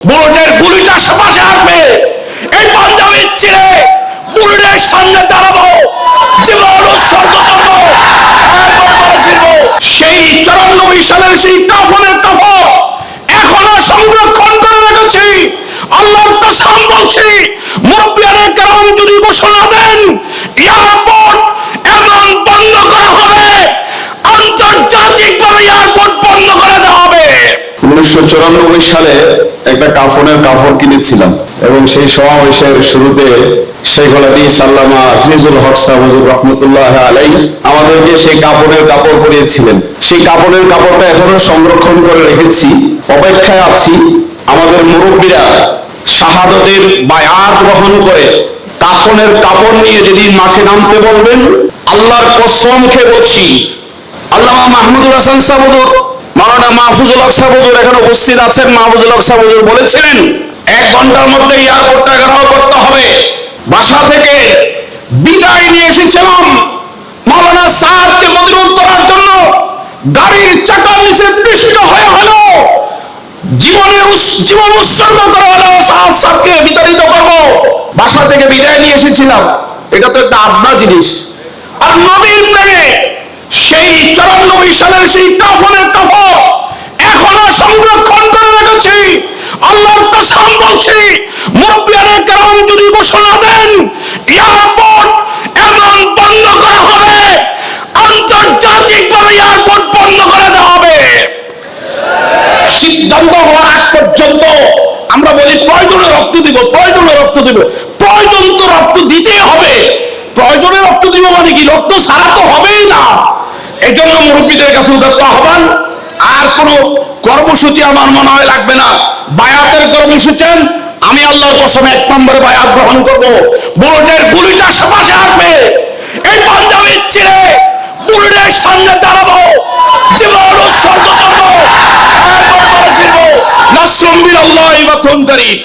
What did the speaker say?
বুলেটের গুলিটা পাশে আসবে, এই পাঞ্জাবি ছিঁড়ে বুলেটের সামনে দাঁড়াবো, জীবন উৎসর্গ করবো, ফিরবো। সেই 94 সালের সেই কাফনের কাপড় এখনো সংরক্ষণ করে রেখেছি। আল্লাহর কসম বলছি, মুরব্বিয়ানে কেরাম যদি ঘোষণা দেন এয়ারপোর্ট এমন বন্ধ করা হবে, আন্তর্জাতিকভাবে এয়ারপোর্ট বন্ধ করে দেওয়া হবে। 1994 সালে একটা কাফনের কাপড় কিনেছিলাম এবং সেই সমাবেশের শুরুতে শেখুল হাদিস আল্লামা আজিজুল হক সাহেব হুজুর রহমতুল্লাহ আলাইহি আমাদেরকে সেই কাপড়ের কাপড় পরিয়েছিলেন। সেই কাপড়ের কাপড়টা এখনো সংরক্ষণ করে রেখেছি, অপেক্ষায় আছি আমাদের মুরব্বীরা শাহাদতের বায়াত গ্রহণ করে কাফনের কাপড় নিয়ে যেদিন মাঠে নামতে বলবেন, আল্লাহর কসম খেয়ে বলছি, আল্লামা মাহমুদুল হাসান সাহেব হুজুর, মাওলানা মাহফুজুল হক সাহেব হুজুর এখানে উপস্থিত আছেন। মাহফুজুল হক সাহেব হুজুর বলেছিলেন 1 ঘন্টার মধ্যে এয়ারপোর্টটা ঘেরাও করতে হবে। বাসা থেকে বিদায় নিয়ে এসেছিলাম মাওলানা সাহেবকে প্রতিরোধ করার জন্য, গাড়ির চাকার নিচে পিষ্ট হয়ে হলো জীবন উৎসর্গ করা হলো, সাহেবকে বিতাড়িত করব। বাসা থেকে বিদায় নিয়ে এসেছিলাম, এটা তো একটা আবনা জিনিস। আর নবীর প্রেমে সেই 94 সালের সেই কাফনের কাপড় এখনো সংরক্ষণ করে রেখেছি। আল্লাহর কসম বলছি, মুরব্বিয়ানে কেরাম যদি ঘোষণা দেন এয়ারপোর্ট এমন বন্ধ করা হবে, আন্তর্জাতিকভাবে এয়ারপোর্ট বন্ধ করে দেওয়া হবে। সিদ্ধান্ত হওয়ার আগ পর্যন্ত আমরা বলি প্রয়োজনে রক্ত দিব, প্রয়োজনে রক্ত দিব, প্রয়োজন তো রক্ত দিতেই হবে। প্রয়োজনে রক্ত দিব মানে কি? রক্ত ছাড়া তো হবেই না। এই জন্য মুরব্বীদের কাছে উদাত্ত আহ্বান, আর কোনো কর্মসূচি আমার মনে হয় লাগবে না। বায়াতের কর্মসূচি আমি আল্লাহর কসম 1 নম্বরে বায়াত গ্রহণ করব। বুলেটের গুলিটা পাশে আসবে, এই পাঞ্জাবি ছিঁড়ে বুলেটের সামনে দাঁড়াবো, জীবন উৎসর্গ করবো, ফিরবো। নাসরুম মিনাল্লাহি ওয়া ফাতহুন করিম।